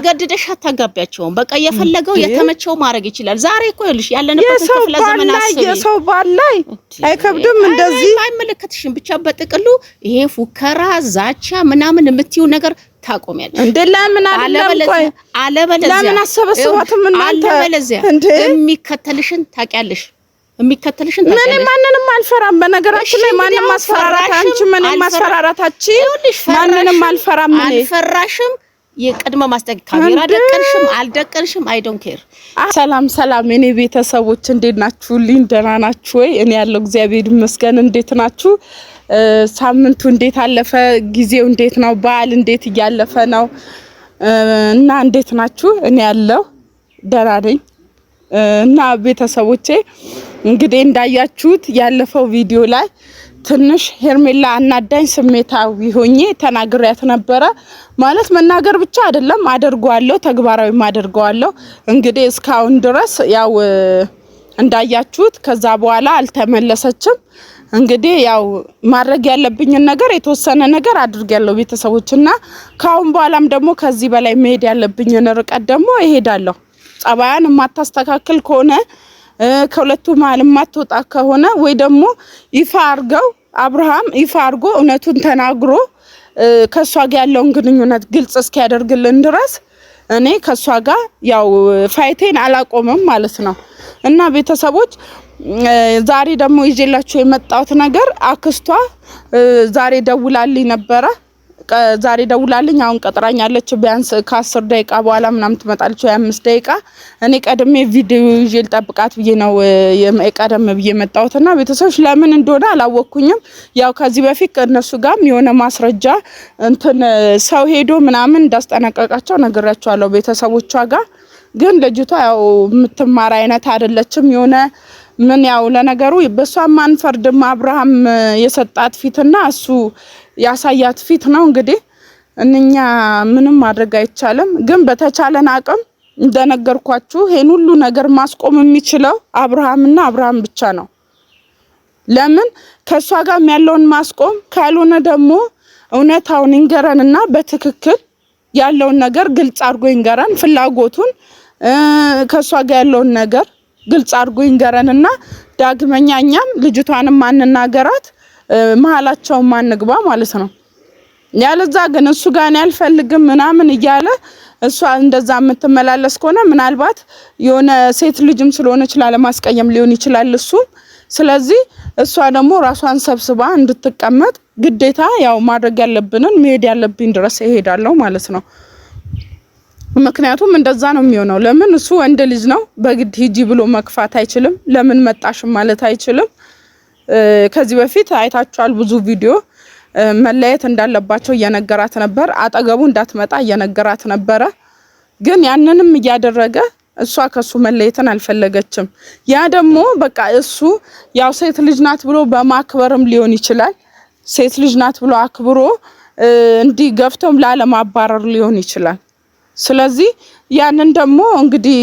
አስገድደሽ አታጋቢያቸውም በቃ የፈለገው የተመቸው ማድረግ ይችላል ዛሬ እኮ ይልሽ ያለንበት ክፍለ ዘመን አስቢ የሰው ባላይ አይከብድም እንደዚህ አይመለከትሽም ብቻ በጥቅሉ ይሄ ፉከራ ዛቻ ምናምን የምትዩ ነገር ታቆሚያለሽ እንዴ ለምን አለበለዚያ ለምን አሰበስባትም እናንተ እንዴ የሚከተልሽን ታውቂያለሽ የሚከተልሽን ታውቂያለሽ ምን ማንንም አልፈራም በነገራችን ላይ ማንንም ማስፈራራት አንቺ ምንም ማስፈራራታቺ ማንንም አልፈራም ምን አልፈራሽም የቀድመ ማስጠንቀቂያ ካሜራ ደቀንሽም አልደቀንሽም አይ ዶንት ኬር ሰላም እኔ ቤተሰቦች እንዴት ናችሁልኝ ደህና ናችሁ ወይ እኔ ያለው እግዚአብሔር ይመስገን እንዴት ናችሁ ሳምንቱ እንዴት አለፈ ጊዜው እንዴት ነው በዓል እንዴት እያለፈ ነው እና እንዴት ናችሁ እኔ ያለው ደህና ነኝ እና ቤተሰቦቼ እንግዲህ እንዳያችሁት ያለፈው ቪዲዮ ላይ ትንሽ ሄርሜላ አናዳኝ ስሜታዊ ሆኜ ተናግሬያት ነበር ማለት መናገር ብቻ አይደለም አደርጓለሁ ተግባራዊ ማደርጓለሁ እንግዲህ እስካሁን ድረስ ያው እንዳያችሁት ከዛ በኋላ አልተመለሰችም እንግዲህ ያው ማድረግ ያለብኝ ነገር የተወሰነ ነገር አድርጋለሁ ቤተሰቦችና ካሁን በኋላም ደግሞ ከዚህ በላይ መሄድ ያለብኝ ርቀት ደግሞ እሄዳለሁ ጸባያን ማታስተካከል ከሆነ ከሁለቱ ማል ማትወጣ ከሆነ ወይ ደግሞ ይፋ አርገው አብርሃም ይፋ አርጎ እውነቱን ተናግሮ ከሷ ጋር ያለውን ግንኙነት ግልጽ እስኪያደርግልን ድረስ እኔ ከሷ ጋር ያው ፋይቴን አላቆምም ማለት ነው እና ቤተሰቦች ዛሬ ደግሞ ይዤላችሁ የመጣሁት ነገር አክስቷ ዛሬ ደውላልኝ ነበር ዛሬ ደውላልኝ አሁን ቀጥራኛለች ቢያንስ ከ10 ደቂቃ በኋላ ምናምን ትመጣለች 25 ደቂቃ እኔ ቀድሜ ቪዲዮ ይዤ ልጠብቃት ብዬ ነው የቀደም ብዬ መጣሁትና ቤተሰቦች ለምን እንደሆነ አላወኩኝም ያው ከዚህ በፊት እነሱ ጋርም የሆነ ማስረጃ እንትን ሰው ሄዶ ምናምን እንዳስጠነቀቃቸው ነግራቸዋለሁ ቤተሰቦቿ ጋር ግን ልጅቷ ያው የምትማር አይነት አይደለችም የሆነ ምን ያው ለነገሩ በሷ ማንፈርድም አብርሃም የሰጣት ፊትና እሱ ያሳያት ፊት ነው እንግዲህ እኛ ምንም ማድረግ አይቻልም ግን በተቻለን አቅም እንደነገርኳችሁ ይሄን ሁሉ ነገር ማስቆም የሚችለው አብርሃምና አብርሃም ብቻ ነው ለምን ከሷ ጋር ያለውን ማስቆም ካልሆነ ደግሞ እውነታውን እንገረንና በትክክል ያለውን ነገር ግልጽ አድርጎ እንገረን ፍላጎቱን ከሷ ጋር ያለውን ነገር ግልጽ አድርጎ እንገረንና ዳግመኛኛም ልጅቷንም ማንናገራት መሐላቸው ማንግባ ማለት ነው ያለዛ ግን እሱ ጋር ያልፈልግም ምናምን ይያለ እሷ እንደዛ የምትመላለስ ከሆነ ምናልባት የሆነ ሴት ልጅም ስለሆነ ይችላል ማስቀየም ሊሆን ይችላል እሱ ስለዚህ እሷ ደግሞ ራሷን ሰብስባ እንድትቀመጥ ግዴታ ያው ማድረግ ያለብንን መሄድ ያለብን ድረስ ይሄዳለው ማለት ነው ምክንያቱም እንደዛ ነው የሚሆነው ለምን እሱ ወንድ ልጅ ነው በግድ ሂጂ ብሎ መክፋት አይችልም ለምን መጣሽ ማለት አይችልም ከዚህ በፊት አይታችኋል ብዙ ቪዲዮ መለየት እንዳለባቸው እየነገራት ነበር አጠገቡ እንዳትመጣ እየነገራት ነበር ግን ያንንም እያደረገ እሷ ከሱ መለየትን አልፈለገችም ያ ደግሞ በቃ እሱ ያው ሴት ልጅ ናት ብሎ በማክበርም ሊሆን ይችላል ሴት ልጅ ናት ብሎ አክብሮ እንዲ ገፍቶም ላለማባረር ሊሆን ይችላል ስለዚህ ያንን ደግሞ እንግዲህ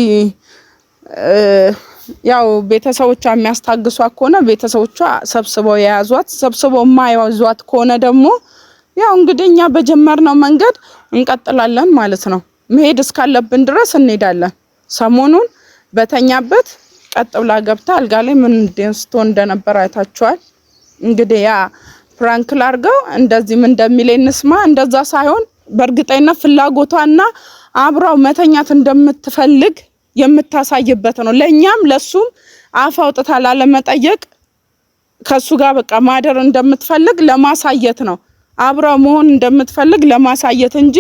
ያው ቤተሰቦቿ የሚያስታግሷ ከሆነ ቤተሰቦቿ ሰብስበው ያያዟት ሰብስበው ማያዟት ከሆነ ደግሞ ያው እንግዲህኛ በጀመርነው መንገድ እንቀጥላለን ማለት ነው መሄድ እስካለብን ድረስ እንሄዳለን ሰሞኑን በተኛበት ቀጥብላ ገብታ አልጋ ላይ ምን ደንስቶ እንደነበር አይታችኋል እንግዲህ ያ ፍራንክ ላርገው እንደዚህ ምን እንደሚለኝ እንስማ እንደዛ ሳይሆን በርግጠኝነት ፍላጎቷና አብራው መተኛት እንደምትፈልግ የምታሳይበት ነው ለኛም ለሱም አፋውጥታ ላለመጠየቅ ከሱ ጋር በቃ ማደር እንደምትፈልግ ለማሳየት ነው አብራው መሆን እንደምትፈልግ ለማሳየት እንጂ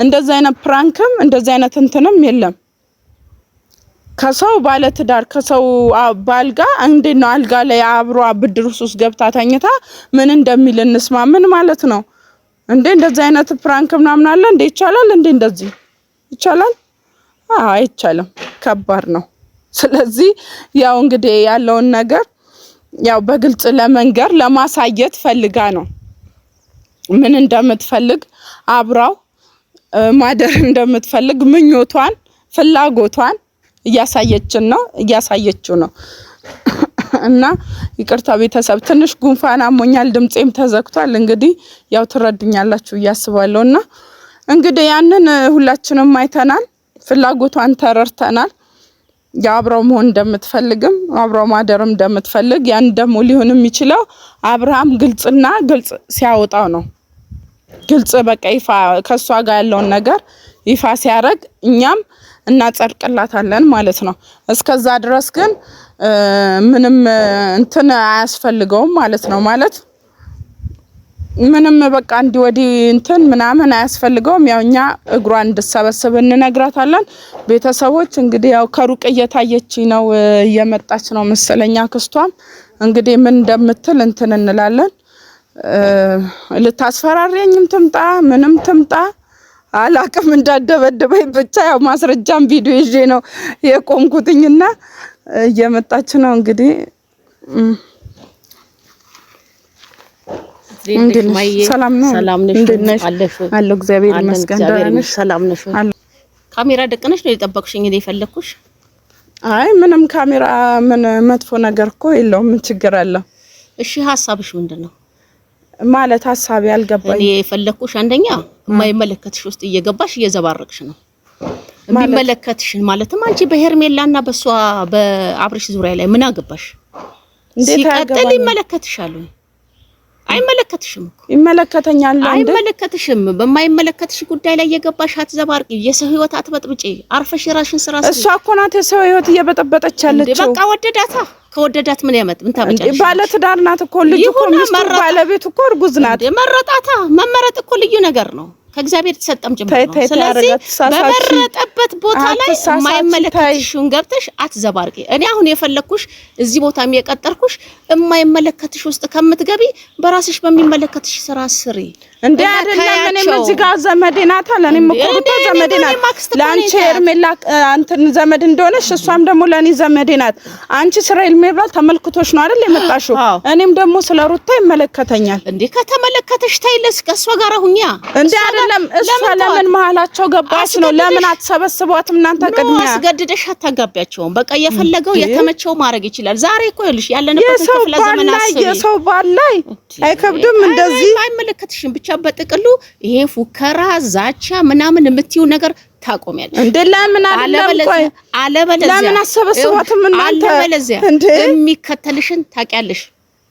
እንደዛ አይነት ፕራንክም እንደዛ አይነት እንትንም የለም ከሰው ባለ ትዳር ከሰው ባልጋ እንዴት ነው አልጋ ላይ አብሮ ብድር ውስጥ ገብታ ተኝታ ምን እንደሚል እንስማ ምን ማለት ነው እንዴ እንደዛ አይነት ፕራንክ ምናምን አለ እንዴ ይቻላል እንዴ እንደዚህ ይቻላል አይቻልም ከባድ ነው ስለዚህ ያው እንግዲህ ያለውን ነገር ያው በግልጽ ለመንገር ለማሳየት ፈልጋ ነው ምን እንደምትፈልግ አብራው ማደር እንደምትፈልግ ምኞቷን ፍላጎቷን እያሳየችው ነው እና ይቅርታ ቤተሰብ ትንሽ ጉንፋን አሞኛል ድምጼም ተዘግቷል እንግዲህ ያው ትረዱኛላችሁ ያስባለውና እንግዲህ ያንን ሁላችንም አይተናል፣ ፍላጎቷን ተረርተናል። ያብራው መሆን እንደምትፈልግም አብራው ማደርም እንደምትፈልግ ያን ደግሞ ሊሆን የሚችለው አብርሃም ግልጽ ሲያወጣው ነው። ግልጽ በቃ ይፋ ከሷ ጋር ያለውን ነገር ይፋ ሲያረግ እኛም እናጸድቅላታለን ማለት ነው። እስከዛ ድረስ ግን ምንም እንትን አያስፈልገውም ማለት ነው። ማለት ምንም በቃ እንዲወዲ እንትን ምናምን አያስፈልገውም። ያው እኛ እግሯን እንድሰበስብ እንነግራታለን። ቤተሰቦች እንግዲህ ያው ከሩቅ እየታየች ነው እየመጣች ነው መሰለኛ። ክስቷም እንግዲህ ምን እንደምትል እንትን እንላለን። ልታስፈራሪኝም ትምጣ ምንም ትምጣ አላቅም፣ እንዳደበደበኝ ብቻ ያው ማስረጃም ቪዲዮ ይዤ ነው የቆምኩትኝና እየመጣች ነው እንግዲህ። ሰላም ነው? ሰላም ነሽ? አለሁ እግዚአብሔር ይመስገን። ደህና ነሽ? ሰላም ነሽ? ካሜራ ደቅነሽ ነው የጠበቅሽኝ እንዴ? ፈለኩሽ? አይ ምንም ካሜራ ምን መጥፎ ነገር እኮ የለውም። ምን ችግር አለው? እሺ ሀሳብሽ ምንድነው? ማለት ሀሳብ ያልገባኝ እኔ የፈለኩሽ አንደኛ የማይመለከትሽ ውስጥ እየገባሽ እየዘባረቅሽ ነው። የሚመለከትሽን ማለትም አንቺ በሄርሜላና በሷ በአብርሽ ዙሪያ ላይ ምን አገባሽ? ሲቀጥል ይመለከትሻል? አይመለከትሽም እኮ። ይመለከተኛል እንዴ? አይመለከትሽም። በማይመለከትሽ ጉዳይ ላይ እየገባሽ አትዘባርቂ፣ የሰው ህይወት አትበጥብጪ፣ አርፈሽ ራስሽን ስራ እሷ እኮ ናት የሰው ህይወት እየበጠበጠች ያለችው። በቃ ወደዳታ። ከወደዳት ምን ያመጥ ምን ታመጫለሽ? ባለ ትዳር ናት እኮ ልጅ እኮ ሚስቱ ባለቤት እኮ እርጉዝ ናት። መረጣታ። መመረጥ እኮ ልዩ ነገር ነው። ከእግዚአብሔር ተሰጠም ጭምር ነው። ስለዚህ በመረጠበት ቦታ ላይ የማይመለከትሽውን ገብተሽ አትዘባርቂ። እኔ አሁን የፈለኩሽ እዚህ ቦታም የቀጠርኩሽ የማይመለከትሽ ውስጥ ከምትገቢ በራስሽ በሚመለከትሽ ስራ ስሪ። እንዴ አይደለም። እኔም እዚህ ጋር ዘመዴ ናት አለ። እኔም እኮ ዘመዴ ናት። ለአንቺ ሄርሜላ አንተን ዘመድ እንደሆነሽ እሷም ደግሞ ለኔ ዘመዴ ናት። አንቺ ስራ ሄርሜላ ተመልክቶሽ ነው አይደል የመጣሽው? እኔም ደግሞ ስለ ሩታ ይመለከተኛል። እንዴ ከተመለከተሽ ታይለስ ከሷ ጋር ሁኛ። እንዴ አይደለም። እሷ ለምን መሀላቸው ገባች ነው? ለምን አትሰበስቧትም እናንተ? ቅድሚያ አስገድደሽ አታጋቢያቸውም። በቃ የፈለገው የተመቸው ማድረግ ይችላል። ዛሬ እኮ ይልሽ ያለንበት ክፍለ ዘመን አስቢ። የሰው ባል ላይ አይከብድም እንደዚህ? አይመለከትሽም። ብቻ በጥቅሉ ይሄ ፉከራ ዛቻ ምናምን የምትዩ ነገር ታቆሚያለሽ። እንዴ ለምን አይደለም? ቆይ አለበለዚያ ለምን አሰበስቧትም እናንተ? አለበለዚያ የሚከተልሽን ታውቂያለሽ።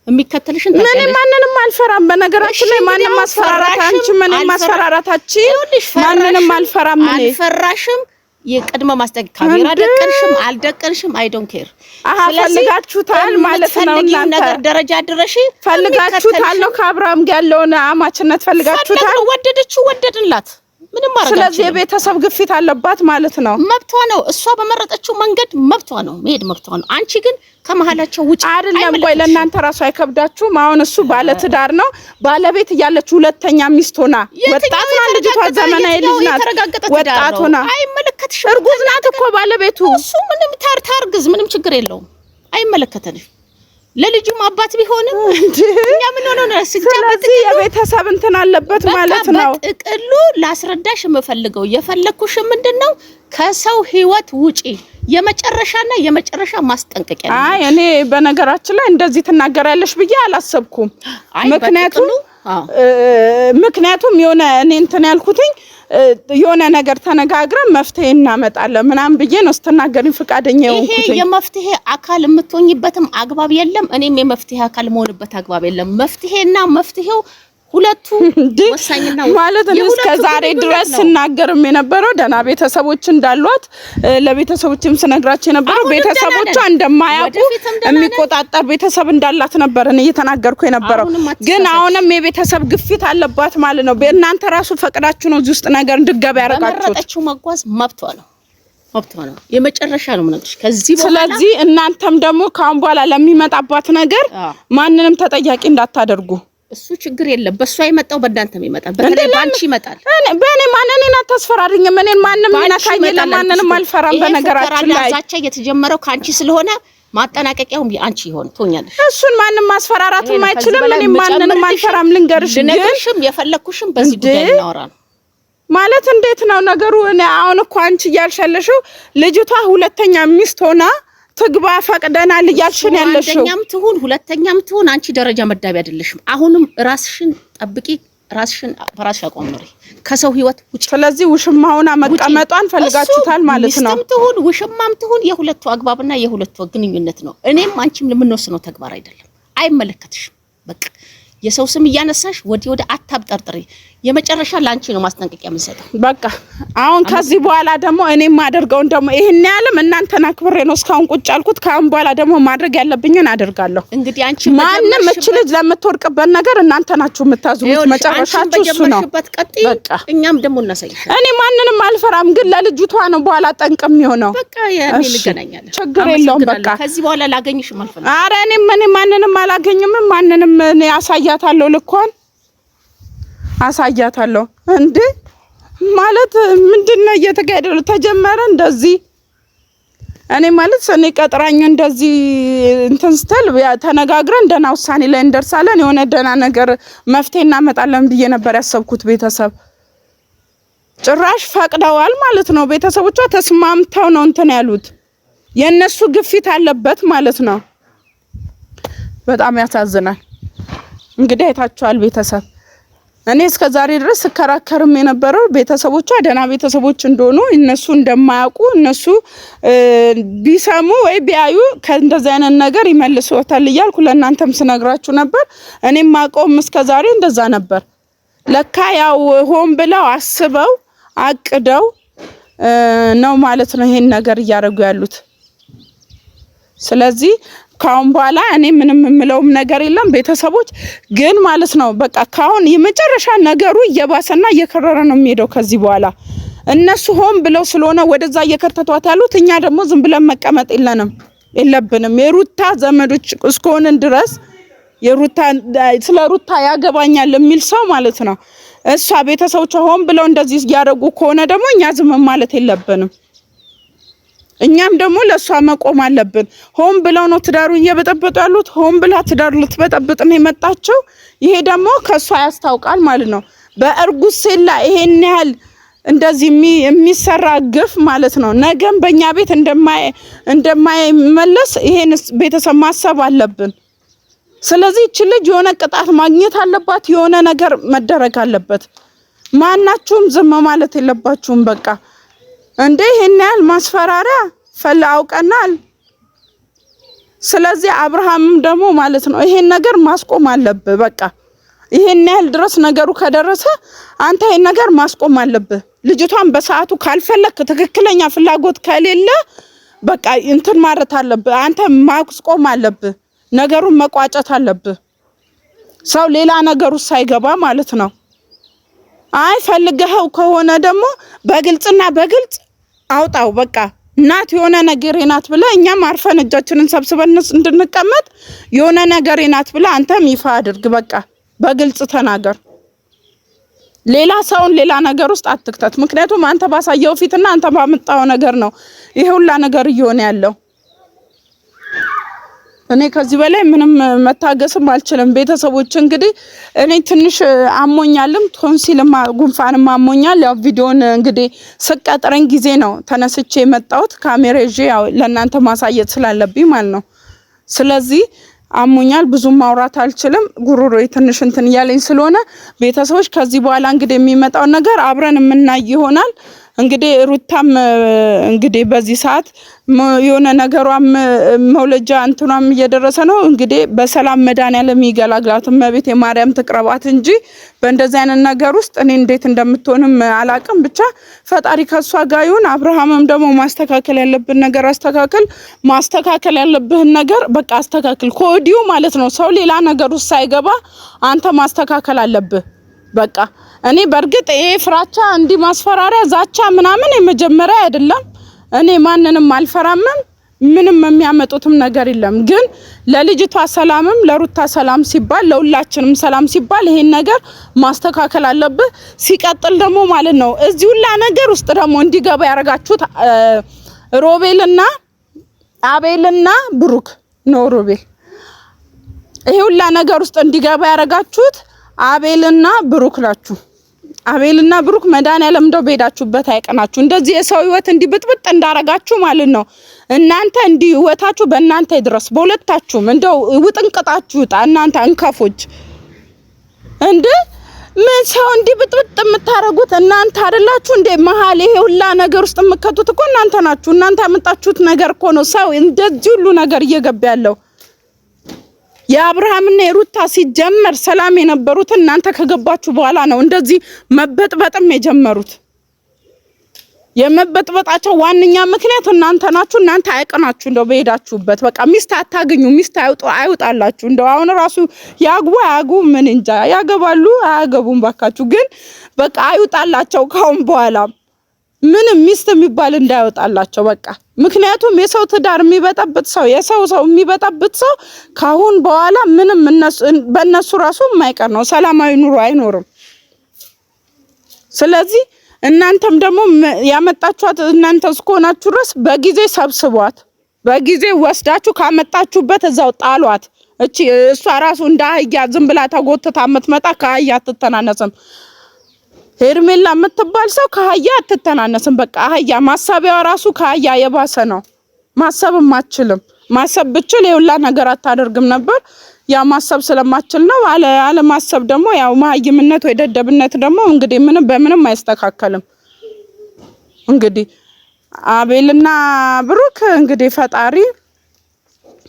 የሚከተልሽን ታውቂያለሽ። ምን ማንንም አልፈራም። በነገራችን ላይ ማንንም ማስፈራራት አንቺ ምንም ማስፈራራታችን ማንንም አልፈራም። ምን አልፈራሽም። የቀድመ ማስጠንቀቂያ ካሜራ ደቀንሽም አልደቀንሽም አይ ዶንት ኬር። ፈልጋችሁታል ማለት ነው እናንተ ነገር ደረጃ ድረሽ ፈልጋችሁታል ነው። ከአብርሃም ጋር ያለውን አማችነት ፈልጋችሁታል። ወደደችው ወደድንላት ምንም ማረጋችሁ። ስለዚህ የቤተሰብ ግፊት አለባት ማለት ነው። መብቷ ነው። እሷ በመረጠችው መንገድ መብቷ ነው፣ መሄድ መብቷ ነው። አንቺ ግን ከመሃላቸው ውጪ አይደለም። ቆይ ለእናንተ ራሱ አይከብዳችሁም? አሁን እሱ ባለ ትዳር ነው፣ ባለቤት እያለች ሁለተኛ ሚስት ሆና ወጣት ናት ልጅቷ፣ ዘመናዊ ልጅ ናት፣ ወጣት ሆና አይመለከትሽም። እርጉዝ ናት እኮ ባለቤቱ። እሱ ምንም ታርግዝ፣ ምንም ችግር የለውም። አይመለከተንም። ለልጁም አባት ቢሆንም እኛ ምን ሆነ ነው? ስለዚህ የቤተሰብ እንትን አለበት ማለት ነው። በጥቅሉ ላስረዳሽ የምፈልገው የፈለኩሽ ምንድነው ከሰው ህይወት ውጪ የመጨረሻና የመጨረሻ ማስጠንቀቂያ ነው። አይ እኔ በነገራችን ላይ እንደዚህ ትናገራለሽ ብዬ አላሰብኩም። ምክንያቱም የሆነ እኔ እንትን ያልኩትኝ የሆነ ነገር ተነጋግረን መፍትሄ እናመጣለን ምናምን ብዬ ነው ስትናገሪኝ ፈቃደኛ የሆንኩት። ይሄ የመፍትሄ አካል የምትሆኝበትም አግባብ የለም፣ እኔም የመፍትሄ አካል መሆንበት አግባብ የለም። መፍትሄና መፍትሄው ሁለቱ ወሳኝና ማለት ነው። እስከ ዛሬ ድረስ ስናገርም የነበረው ደና ቤተሰቦች እንዳሏት ለቤተሰቦችም ስነግራቸው የነበረው ቤተሰቦቿ እንደማያውቁ የሚቆጣጠር ቤተሰብ እንዳላት ነበር እኔ እየተናገርኩ የነበረው። ግን አሁንም የቤተሰብ ግፊት አለባት ማለት ነው። በእናንተ ራሱ ፈቅዳችሁ ነው እዚህ ውስጥ ነገር እንድገባ ያረጋችሁት። መረጠችው መጓዝ መብቷ ነው። የመጨረሻ ነው ማለት ከዚህ በኋላ። ስለዚህ እናንተም ደግሞ ካሁን በኋላ ለሚመጣባት ነገር ማንንም ተጠያቂ እንዳታደርጉ። እሱ ችግር የለም። በሷ የመጣው በእናንተም ይመጣል፣ በተለይ ባንቺ ይመጣል። በእኔ ማንንም አታስፈራሪኝ። እኔን ማንንም ይነካኝ የለም፣ ማንንም አልፈራም። በነገራችን ላይ ዛቻ የተጀመረው ካንቺ ስለሆነ ማጠናቀቂያው አንቺ ይሆን ትሆኛለሽ። እሱን ማንንም ማስፈራራትም አይችልም። እኔ ማንንም አልፈራም። ልንገርሽ ግን የፈለኩሽም በዚህ ጉዳይ እናወራ ነው ማለት እንዴት ነው ነገሩ? እኔ አሁን እኮ አንቺ እያልሻለሽው ልጅቷ ሁለተኛ ሚስት ሆና ትግባ ፈቅደናል እያልሽን ያለሽው። አንደኛም ትሁን ሁለተኛም ትሁን አንቺ ደረጃ መዳቢ አይደለሽም። አሁንም ራስሽን ጠብቂ፣ ራስሽን በራስሽ አቆምሪ ከሰው ህይወት ውጪ። ስለዚህ ውሽማውና መቀመጧን ፈልጋችሁታል ማለት ነው። ሚስትም ትሁን ውሽማም ትሁን የሁለቱ አግባብና የሁለቱ ግንኙነት ነው። እኔም አንቺም ለምንወስነው ተግባር አይደለም። አይመለከትሽም። በቃ የሰው ስም እያነሳሽ ወደ አታብጠርጥሪ። የመጨረሻ ላንቺ ነው ማስጠንቀቂያ የምሰጠው። በቃ አሁን ከዚህ በኋላ ደግሞ እኔ ማደርገውን ደግሞ ይሄን ያለም እናንተና ክብሬ ነው እስካሁን ቁጭ አልኩት። ካሁን በኋላ ደግሞ ማድረግ ያለብኝን አደርጋለሁ። እንግዲህ አንቺ ማንንም እቺ ልጅ ለምትወርቅበት ነገር እናንተ ናችሁ የምታዙት። መጨረሻችሁ እሱ ነው። በቃ እኛም ደግሞ እናሳይሽ። እኔ ማንንም አልፈራም፣ ግን ለልጅቷ ነው በኋላ ጠንቅም ይሆነው። በቃ ያኔ እንገናኛለን። ችግር የለውም። በቃ ከዚህ በኋላ ላገኝሽም አልፈልግም። ኧረ እኔ ማንንም አላገኝም። ማንንም እኔ አሳያታለሁ ልኳን አሳያታለሁ። እንዴ ማለት ምንድነው እየተጋደለ ተጀመረ እንደዚህ? እኔ ማለት ሰኔ ቀጥራኝ እንደዚህ እንትን ስትል ተነጋግረን ደህና ውሳኔ ላይ እንደርሳለን፣ የሆነ ደህና ነገር መፍትሄ እናመጣለን ብዬ ነበር ያሰብኩት። ቤተሰብ ጭራሽ ፈቅደዋል ማለት ነው። ቤተሰቦቿ ተስማምተው ነው እንትን ያሉት። የነሱ ግፊት አለበት ማለት ነው። በጣም ያሳዝናል። እንግዲህ አይታችኋል ቤተሰብ። እኔ እስከ ዛሬ ድረስ ስከራከርም የነበረው ቤተሰቦቿ ደህና ቤተሰቦች እንደሆኑ እነሱ እንደማያውቁ እነሱ ቢሰሙ ወይ ቢያዩ ከእንደዚህ አይነት ነገር ይመልሱታል እያልኩ ለእናንተም ስነግራችሁ ነበር። እኔም ማቆም እስከ ዛሬ እንደዛ ነበር። ለካ ያው ሆን ብለው አስበው አቅደው ነው ማለት ነው ይሄን ነገር እያደረጉ ያሉት። ስለዚህ ካሁን በኋላ እኔ ምንም የምለውም ነገር የለም። ቤተሰቦች ግን ማለት ነው በቃ ካሁን የመጨረሻ ነገሩ እየባሰና እየከረረ ነው የሚሄደው ከዚህ በኋላ። እነሱ ሆን ብለው ስለሆነ ወደዛ እየከተቷት ያሉት፣ እኛ ደግሞ ዝም ብለን መቀመጥ የለብንም። የሩታ ዘመዶች እስከሆነን ድረስ ስለ ሩታ ያገባኛል የሚል ሰው ማለት ነው እሷ ቤተሰቦቿ ሆን ብለው እንደዚህ ያደረጉ ከሆነ ደግሞ እኛ ዝም ማለት የለብንም። እኛም ደግሞ ለሷ መቆም አለብን። ሆን ብለው ነው ትዳሩን እየበጠበጡ ያሉት። ሆን ብላ ትዳር ልትበጠብጥ ነው የመጣቸው። ይሄ ደግሞ ከሷ ያስታውቃል ማለት ነው። በእርጉዝ ሴላ ይሄን ያህል እንደዚህ የሚሰራ ግፍ ማለት ነው ነገም በእኛ ቤት እንደማይመለስ ይሄን ቤተሰብ ማሰብ አለብን። ስለዚህ እቺ ልጅ የሆነ ቅጣት ማግኘት አለባት። የሆነ ነገር መደረግ አለበት። ማናችሁም ዝም ማለት የለባችሁም። በቃ እንዴ ይሄን ያህል ማስፈራሪያ አውቀናል። ስለዚህ አብርሃምም ደግሞ ማለት ነው ይሄን ነገር ማስቆም አለበት። በቃ ይሄን ያህል ድረስ ነገሩ ከደረሰ አንተ ይሄን ነገር ማስቆም አለበት። ልጅቷን በሰዓቱ ካልፈለክ ትክክለኛ ፍላጎት ከሌለ በቃ እንትን ማለት አለበት። አንተ ማስቆም አለበት። ነገሩን መቋጨት አለበት። ሰው ሌላ ነገሩ ሳይገባ ማለት ነው። አይ ፈልገው ከሆነ ደግሞ በግልጽና በግልጽ አውጣው። በቃ እናት የሆነ ነገር ናት ብለ እኛም አርፈን እጃችንን ሰብስበን እንድንቀመጥ የሆነ ነገር ናት ብለ አንተም ይፋ አድርግ። በቃ በግልጽ ተናገር። ሌላ ሰውን ሌላ ነገር ውስጥ አትክተት። ምክንያቱም አንተ ባሳየው ፊትና አንተ ባመጣው ነገር ነው ይሄ ሁላ ነገር እየሆነ ያለው። እኔ ከዚህ በላይ ምንም መታገስም አልችልም። ቤተሰቦች እንግዲህ እኔ ትንሽ አሞኛልም፣ ቶንሲልም ጉንፋንም አሞኛል። ያው ቪዲዮን እንግዲህ ስቀጥረኝ ጊዜ ነው ተነስቼ የመጣሁት ካሜራ ይዤ ያው ለእናንተ ማሳየት ስላለብኝ ማለት ነው። ስለዚህ አሞኛል፣ ብዙም ማውራት አልችልም። ጉሮሮዬ ትንሽ እንትን እያለኝ ስለሆነ ቤተሰቦች ከዚህ በኋላ እንግዲህ የሚመጣው ነገር አብረን የምናይ ይሆናል። እንግዲህ ሩታም እንግዲህ በዚህ ሰዓት የሆነ ነገሯም መውለጃ እንትኗም እየደረሰ ነው። እንግዲህ በሰላም መድኃኒዓለም ይገላግላት፣ እመቤት የማርያም ትቅረባት እንጂ በእንደዚህ አይነት ነገር ውስጥ እኔ እንዴት እንደምትሆንም አላቅም። ብቻ ፈጣሪ ከሷ ጋር ይሁን። አብርሃምም ደግሞ ማስተካከል ያለብን ነገር አስተካክል፣ ማስተካከል ያለብህን ነገር በቃ አስተካክል ከወዲሁ ማለት ነው። ሰው ሌላ ነገር ውስጥ ሳይገባ አንተ ማስተካከል አለብህ። በቃ እኔ በርግጥ ይሄ ፍራቻ እንዲ ማስፈራሪያ ዛቻ ምናምን የመጀመሪያ አይደለም። እኔ ማንንም አልፈራምም፣ ምንም የሚያመጡትም ነገር የለም። ግን ለልጅቷ ሰላምም ለሩታ ሰላም ሲባል ለሁላችንም ሰላም ሲባል ይሄን ነገር ማስተካከል አለብህ። ሲቀጥል ደግሞ ማለት ነው እዚህ ሁላ ነገር ውስጥ ደግሞ እንዲገባ ያረጋችሁት ሮቤልና አቤልና ብሩክ ነው። ሮቤል ይሄ ሁላ ነገር ውስጥ እንዲገባ ያረጋችሁት አቤልና ብሩክ ናችሁ። አቤልና ብሩክ መድኃኒዓለም እንደው በሄዳችሁበት አይቀናችሁ። እንደዚህ የሰው ህይወት እንዲብጥብጥ እንዳረጋችሁ ማለት ነው። እናንተ እንዲህ ህይወታችሁ በእናንተ ይድረስ፣ በሁለታችሁም እንደው ውጥንቅጣችሁ ጣ እናንተ እንከፎች እንደ ምን ሰው እንዲህ ብጥብጥ የምታረጉት እናንተ አይደላችሁ እንዴ? መሀል ይሄ ሁላ ነገር ውስጥ የምከቱት እኮ እናንተ ናችሁ። እናንተ ያመጣችሁት ነገር እኮ ነው ሰው እንደዚህ ሁሉ ነገር እየገባ ያለው። የአብርሃምና የሩታ ሲጀመር ሰላም የነበሩት እናንተ ከገባችሁ በኋላ ነው እንደዚህ መበጥበጥም የጀመሩት። የመበጥበጣቸው ዋንኛ ምክንያት እናንተ ናችሁ። እናንተ አይቀናችሁ እንደው በሄዳችሁበት በቃ ሚስት አታገኙ፣ ሚስት አይውጣላችሁ። እንደው አሁን ራሱ ያግቡ አያግቡ ምን እንጃ፣ ያገባሉ አያገቡም ባካችሁ፣ ግን በቃ አይውጣላቸው ካሁን በኋላ ምንም ሚስት የሚባል እንዳይወጣላቸው በቃ። ምክንያቱም የሰው ትዳር የሚበጠብጥ ሰው የሰው የሚበጠብጥ ሰው ካሁን በኋላ ምንም በእነሱ ራሱ የማይቀር ነው፣ ሰላማዊ ኑሮ አይኖርም። ስለዚህ እናንተም ደግሞ ያመጣችኋት እናንተ እስኮናችሁ ድረስ በጊዜ ሰብስቧት፣ በጊዜ ወስዳችሁ ካመጣችሁበት እዛው ጣሏት። እሷ ራሱ እንደ አህያ ዝም ብላ ተጎትታ የምትመጣ ከአህያ አትተናነስም። ሄርሜላ የምትባል ሰው ከአህያ አትተናነስም። በቃ አህያ ማሰቢያው ራሱ ከአህያ የባሰ ነው። ማሰብም አትችልም። ማሰብ ብችል የሁላ ነገር አታደርግም ነበር። ያ ማሰብ ስለማትችል ነው። አለ ማሰብ ደግሞ ያው ማህይምነት ወይ ደደብነት ደግሞ እንግዲህ በምንም አይስተካከልም። እንግዲህ አቤልና ብሩክ እንግዲህ ፈጣሪ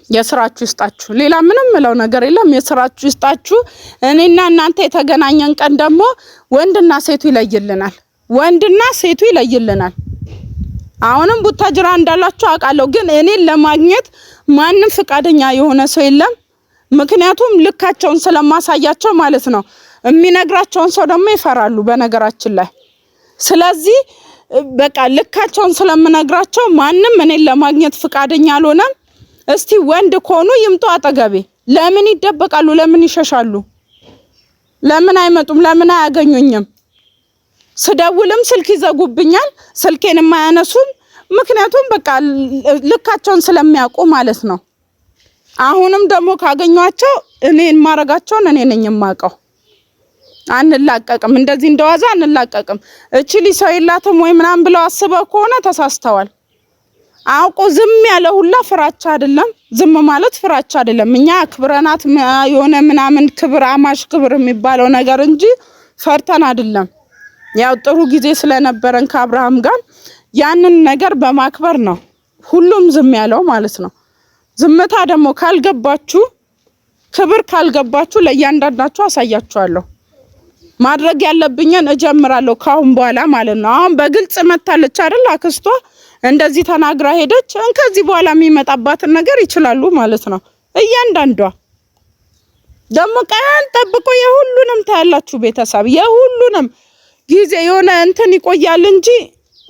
የስራችሁ ይስጣችሁ። ሌላ ምንም ምለው ነገር የለም። የስራችሁ ይስጣችሁ። እኔና እናንተ የተገናኘን ቀን ደግሞ ወንድና ሴቱ ይለይልናል። ወንድና ሴቱ ይለይልናል። አሁንም ቡታጅራ እንዳላችሁ አውቃለሁ፣ ግን እኔን ለማግኘት ማንም ፍቃደኛ የሆነ ሰው የለም። ምክንያቱም ልካቸውን ስለማሳያቸው ማለት ነው። የሚነግራቸውን ሰው ደግሞ ይፈራሉ በነገራችን ላይ። ስለዚህ በቃ ልካቸውን ስለምነግራቸው ማንም እኔን ለማግኘት ፍቃደኛ አልሆነም። እስቲ ወንድ ከሆኑ ይምጡ አጠገቤ። ለምን ይደበቃሉ? ለምን ይሸሻሉ? ለምን አይመጡም? ለምን አያገኙኝም? ስደውልም ስልክ ይዘጉብኛል፣ ስልኬንም አያነሱም። ምክንያቱም በቃ ልካቸውን ስለሚያውቁ ማለት ነው። አሁንም ደግሞ ካገኟቸው እኔን ማረጋቸውን እኔ ነኝ የማውቀው። አንላቀቅም፣ እንደዚህ እንደዋዛ አንላቀቅም። እቺ ሰው የላትም ወይ ምናምን ብለው አስበው ከሆነ ተሳስተዋል። አውቆ ዝም ያለ ሁላ ፍራቻ አይደለም። ዝም ማለት ፍራቻ አይደለም። እኛ ክብረናት የሆነ ምናምን ክብር አማሽ ክብር የሚባለው ነገር እንጂ ፈርተን አይደለም። ያው ጥሩ ጊዜ ስለነበረን ከአብርሃም ጋር ያንን ነገር በማክበር ነው ሁሉም ዝም ያለው ማለት ነው። ዝምታ ደግሞ ካልገባችሁ፣ ክብር ካልገባችሁ ለእያንዳንዳችሁ አሳያችኋለሁ። ማድረግ ያለብኝን እጀምራለሁ ካሁን በኋላ ማለት ነው። አሁን በግልጽ መታለች አይደል አክስቷ እንደዚህ ተናግራ ሄደች። ከዚህ በኋላ የሚመጣባትን ነገር ይችላሉ ማለት ነው። እያንዳንዷ ደግሞ ቀን ጠብቆ የሁሉንም ታያላችሁ ቤተሰብ። የሁሉንም ጊዜ የሆነ እንትን ይቆያል እንጂ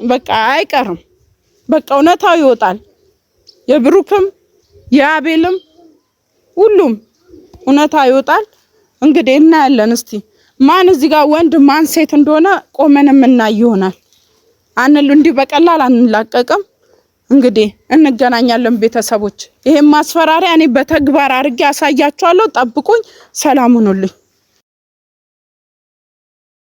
በቃ አይቀርም። በቃ እውነታው ይወጣል። የብሩክም የአቤልም ሁሉም እውነታ ይወጣል። እንግዲህ እናያለን። እስቲ ማን እዚህ ጋር ወንድ ማን ሴት እንደሆነ ቆመን የምናይ ይሆናል። እንዲህ በቀላል አንላቀቅም። እንግዲህ እንገናኛለን ቤተሰቦች። ይሄን ማስፈራሪያ እኔ በተግባር አድርጌ አሳያችኋለሁ። ጠብቁኝ። ሰላም ሁኑልኝ።